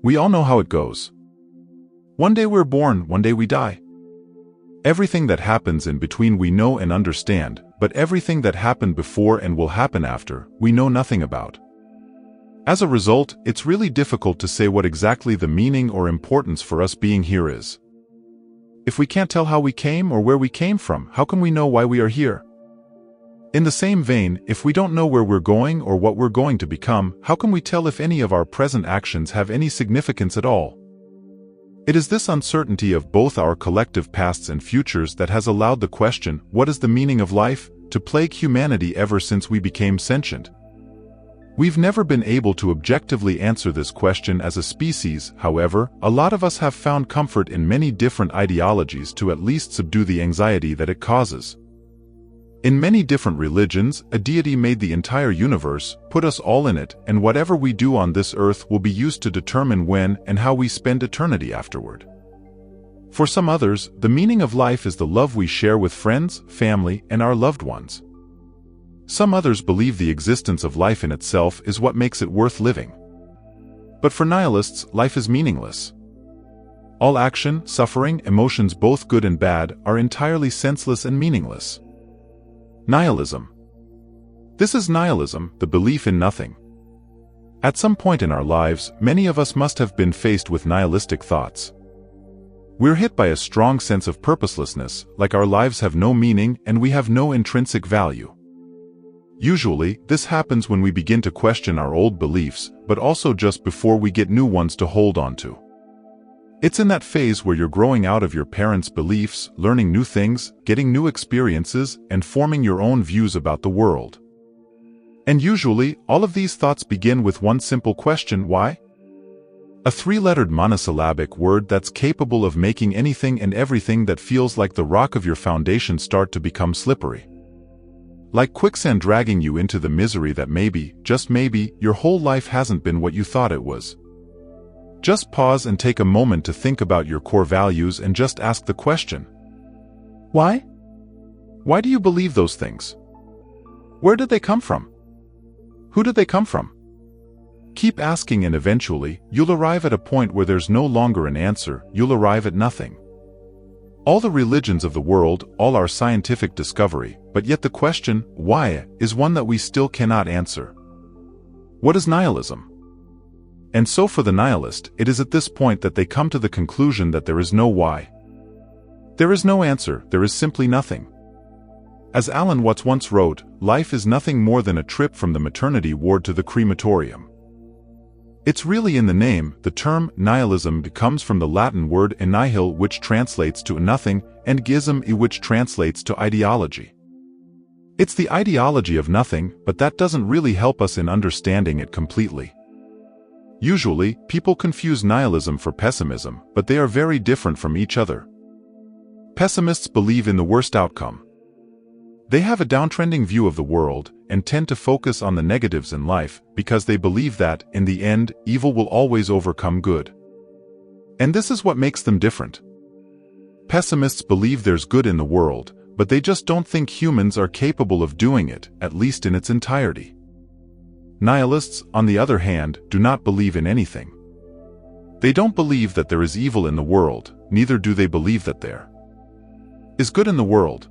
We all know how it goes. One day we're born, one day we die. Everything that happens in between we know and understand, but everything that happened before and will happen after, we know nothing about. As a result, it's really difficult to say what exactly the meaning or importance for us being here is. If we can't tell how we came or where we came from, how can we know why we are here? In the same vein, if we don't know where we're going or what we're going to become, how can we tell if any of our present actions have any significance at all? It is this uncertainty of both our collective pasts and futures that has allowed the question, what is the meaning of life, to plague humanity ever since we became sentient. We've never been able to objectively answer this question as a species. However, a lot of us have found comfort in many different ideologies to at least subdue the anxiety that it causes. In many different religions, a deity made the entire universe, put us all in it, and whatever we do on this earth will be used to determine when and how we spend eternity afterward. For some others, the meaning of life is the love we share with friends, family, and our loved ones. Some others believe the existence of life in itself is what makes it worth living. But for nihilists, life is meaningless. All action, suffering, emotions both good and bad, are entirely senseless and meaningless. Nihilism. This is nihilism, the belief in nothing. At some point in our lives, many of us must have been faced with nihilistic thoughts. We're hit by a strong sense of purposelessness, like our lives have no meaning and we have no intrinsic value. Usually, this happens when we begin to question our old beliefs, but also just before we get new ones to hold on to. It's in that phase where you're growing out of your parents' beliefs, learning new things, getting new experiences, and forming your own views about the world. And usually, all of these thoughts begin with one simple question: why? A three-lettered monosyllabic word that's capable of making anything and everything that feels like the rock of your foundation start to become slippery. Like quicksand dragging you into the misery that maybe, just maybe, your whole life hasn't been what you thought it was. Just pause and take a moment to think about your core values and just ask the question: why? Why do you believe those things? Where did they come from? Who did they come from? Keep asking and eventually, you'll arrive at a point where there's no longer an answer, you'll arrive at nothing. All the religions of the world, all our scientific discovery, but yet the question, why, is one that we still cannot answer. What is nihilism? And so for the nihilist, it is at this point that they come to the conclusion that there is no why. There is no answer, there is simply nothing. As Alan Watts once wrote, life is nothing more than a trip from the maternity ward to the crematorium. It's really in the name. The term nihilism comes from the Latin word nihil, which translates to nothing, and gism, which translates to ideology. It's the ideology of nothing, but that doesn't really help us in understanding it completely. Usually, people confuse nihilism for pessimism, but they are very different from each other. Pessimists believe in the worst outcome. They have a downtrending view of the world, and tend to focus on the negatives in life, because they believe that, in the end, evil will always overcome good. And this is what makes them different. Pessimists believe there's good in the world, but they just don't think humans are capable of doing it, at least in its entirety. Nihilists, on the other hand, do not believe in anything. They don't believe that there is evil in the world, neither do they believe that there is good in the world.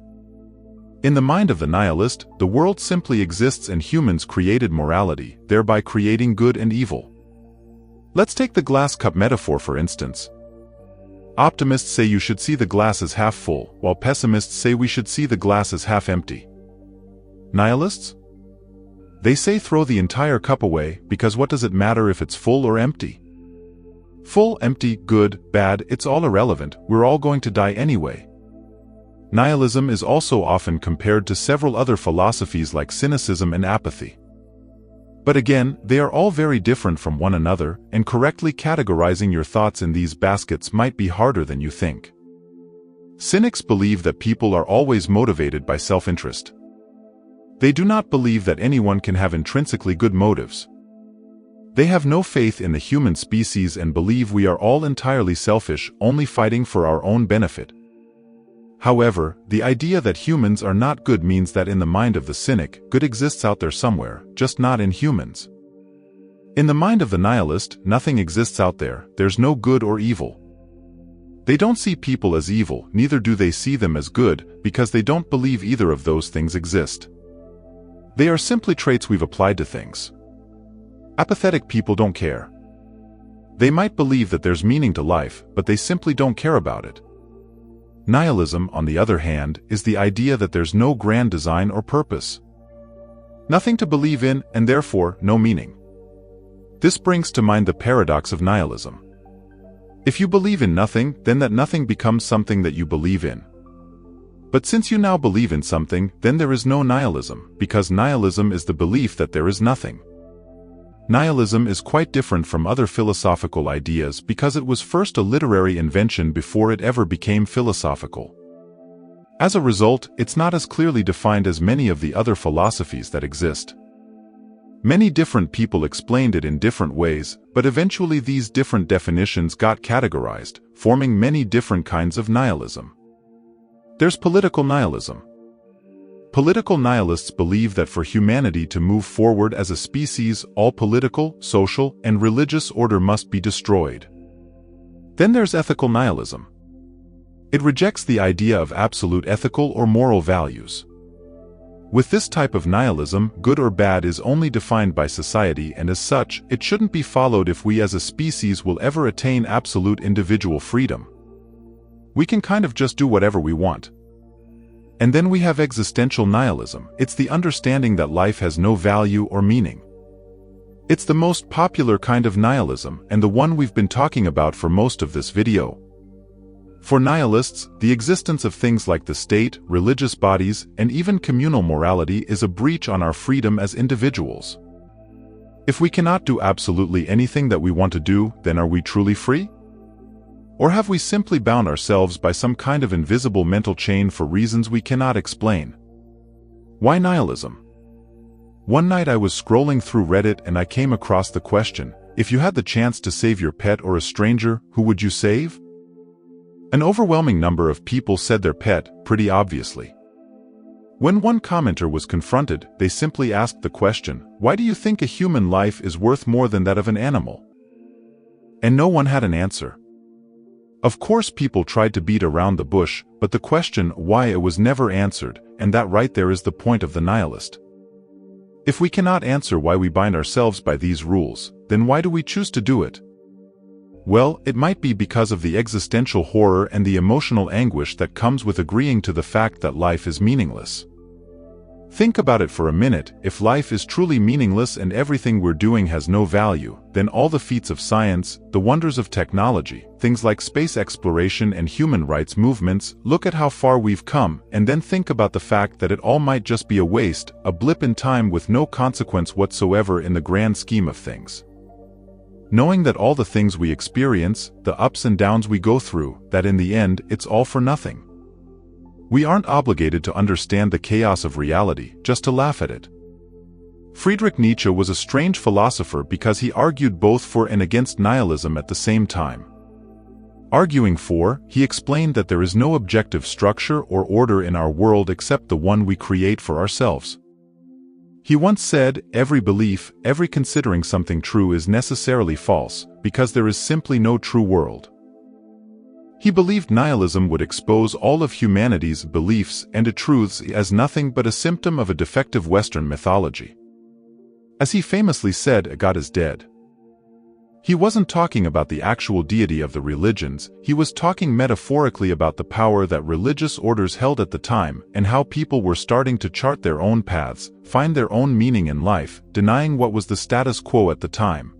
In the mind of the nihilist, the world simply exists and humans created morality, thereby creating good and evil. Let's take the glass cup metaphor for instance. Optimists say you should see the glass as half full, while pessimists say we should see the glass as half empty. Nihilists? They say throw the entire cup away, because what does it matter if it's full or empty? Full, empty, good, bad, it's all irrelevant, we're all going to die anyway. Nihilism is also often compared to several other philosophies like cynicism and apathy. But again, they are all very different from one another, and correctly categorizing your thoughts in these baskets might be harder than you think. Cynics believe that people are always motivated by self-interest. They do not believe that anyone can have intrinsically good motives. They have no faith in the human species and believe we are all entirely selfish, only fighting for our own benefit. However, the idea that humans are not good means that in the mind of the cynic, good exists out there somewhere, just not in humans. In the mind of the nihilist, nothing exists out there, there's no good or evil. They don't see people as evil, neither do they see them as good, because they don't believe either of those things exist. They are simply traits we've applied to things. Apathetic people don't care. They might believe that there's meaning to life, but they simply don't care about it. Nihilism, on the other hand, is the idea that there's no grand design or purpose. Nothing to believe in, and therefore, no meaning. This brings to mind the paradox of nihilism. If you believe in nothing, then that nothing becomes something that you believe in. But since you now believe in something, then there is no nihilism, because nihilism is the belief that there is nothing. Nihilism is quite different from other philosophical ideas because it was first a literary invention before it ever became philosophical. As a result, it's not as clearly defined as many of the other philosophies that exist. Many different people explained it in different ways, but eventually these different definitions got categorized, forming many different kinds of nihilism. There's political nihilism. Political nihilists believe that for humanity to move forward as a species, all political, social, and religious order must be destroyed. Then there's ethical nihilism. It rejects the idea of absolute ethical or moral values. With this type of nihilism, good or bad is only defined by society, and as such, it shouldn't be followed if we as a species will ever attain absolute individual freedom. We can kind of just do whatever we want. And then we have existential nihilism. It's the understanding that life has no value or meaning. It's the most popular kind of nihilism, and the one we've been talking about for most of this video. For nihilists, the existence of things like the state, religious bodies, and even communal morality is a breach on our freedom as individuals. If we cannot do absolutely anything that we want to do, then are we truly free? Or have we simply bound ourselves by some kind of invisible mental chain for reasons we cannot explain? Why nihilism? One night I was scrolling through Reddit and I came across the question, if you had the chance to save your pet or a stranger, who would you save? An overwhelming number of people said their pet, pretty obviously. When one commenter was confronted, they simply asked the question, why do you think a human life is worth more than that of an animal? And no one had an answer. Of course people tried to beat around the bush, but the question why it was never answered, and that right there is the point of the nihilist. If we cannot answer why we bind ourselves by these rules, then why do we choose to do it? Well, it might be because of the existential horror and the emotional anguish that comes with agreeing to the fact that life is meaningless. Think about it for a minute. If life is truly meaningless and everything we're doing has no value, then all the feats of science, the wonders of technology, things like space exploration and human rights movements, look at how far we've come, and then think about the fact that it all might just be a waste, a blip in time with no consequence whatsoever in the grand scheme of things. Knowing that all the things we experience, the ups and downs we go through, that in the end, it's all for nothing. We aren't obligated to understand the chaos of reality, just to laugh at it. Friedrich Nietzsche was a strange philosopher because he argued both for and against nihilism at the same time. Arguing for, he explained that there is no objective structure or order in our world except the one we create for ourselves. He once said, every belief, every considering something true is necessarily false, because there is simply no true world. He believed nihilism would expose all of humanity's beliefs and truths as nothing but a symptom of a defective Western mythology. As he famously said, God is dead. He wasn't talking about the actual deity of the religions, he was talking metaphorically about the power that religious orders held at the time and how people were starting to chart their own paths, find their own meaning in life, denying what was the status quo at the time.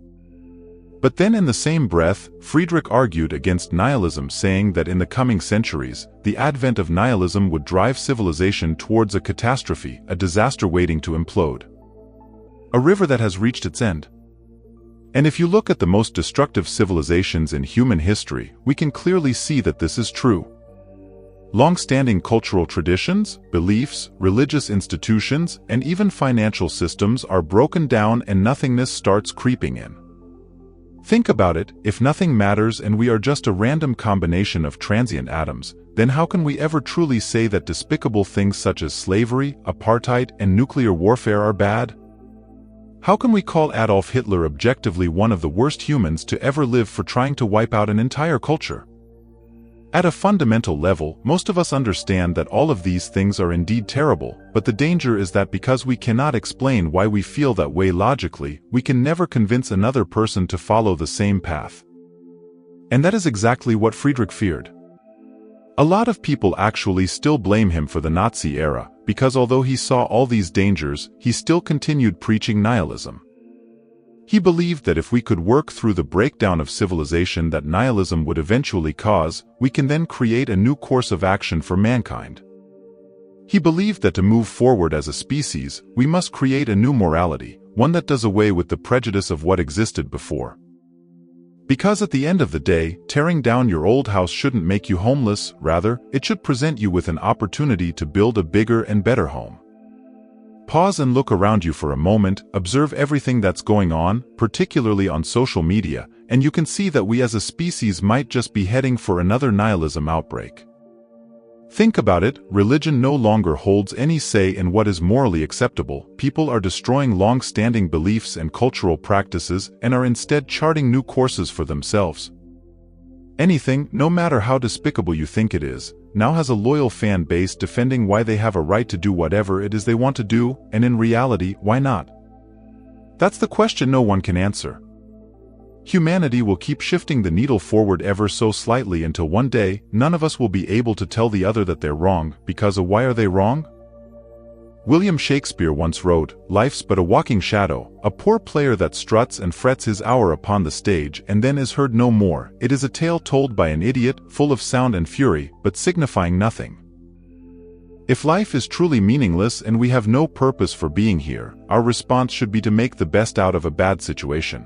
But then in the same breath, Friedrich argued against nihilism, saying that in the coming centuries, the advent of nihilism would drive civilization towards a catastrophe, a disaster waiting to implode. A river that has reached its end. And if you look at the most destructive civilizations in human history, we can clearly see that this is true. Long-standing cultural traditions, beliefs, religious institutions, and even financial systems are broken down and nothingness starts creeping in. Think about it, if nothing matters and we are just a random combination of transient atoms, then how can we ever truly say that despicable things such as slavery, apartheid, and nuclear warfare are bad? How can we call Adolf Hitler objectively one of the worst humans to ever live for trying to wipe out an entire culture? At a fundamental level, most of us understand that all of these things are indeed terrible, but the danger is that because we cannot explain why we feel that way logically, we can never convince another person to follow the same path. And that is exactly what Friedrich feared. A lot of people actually still blame him for the Nazi era, because although he saw all these dangers, he still continued preaching nihilism. He believed that if we could work through the breakdown of civilization that nihilism would eventually cause, we can then create a new course of action for mankind. He believed that to move forward as a species, we must create a new morality, one that does away with the prejudice of what existed before. Because at the end of the day, tearing down your old house shouldn't make you homeless, rather, it should present you with an opportunity to build a bigger and better home. Pause and look around you for a moment, observe everything that's going on, particularly on social media, and you can see that we as a species might just be heading for another nihilism outbreak. Think about it, religion no longer holds any say in what is morally acceptable, people are destroying long-standing beliefs and cultural practices and are instead charting new courses for themselves. Anything, no matter how despicable you think it is, now has a loyal fan base defending why they have a right to do whatever it is they want to do, and in reality, why not? That's the question no one can answer. Humanity will keep shifting the needle forward ever so slightly until one day, none of us will be able to tell the other that they're wrong, because of why are they wrong? William Shakespeare once wrote, "Life's but a walking shadow, a poor player that struts and frets his hour upon the stage and then is heard no more. It is a tale told by an idiot, full of sound and fury, but signifying nothing." If life is truly meaningless and we have no purpose for being here, our response should be to make the best out of a bad situation.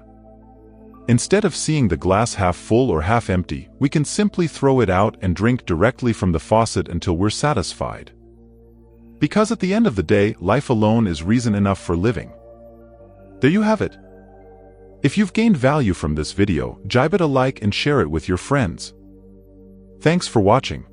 Instead of seeing the glass half full or half empty, we can simply throw it out and drink directly from the faucet until we're satisfied. Because at the end of the day, life alone is reason enough for living. There you have it. If you've gained value from this video, give it a like and share it with your friends. Thanks for watching.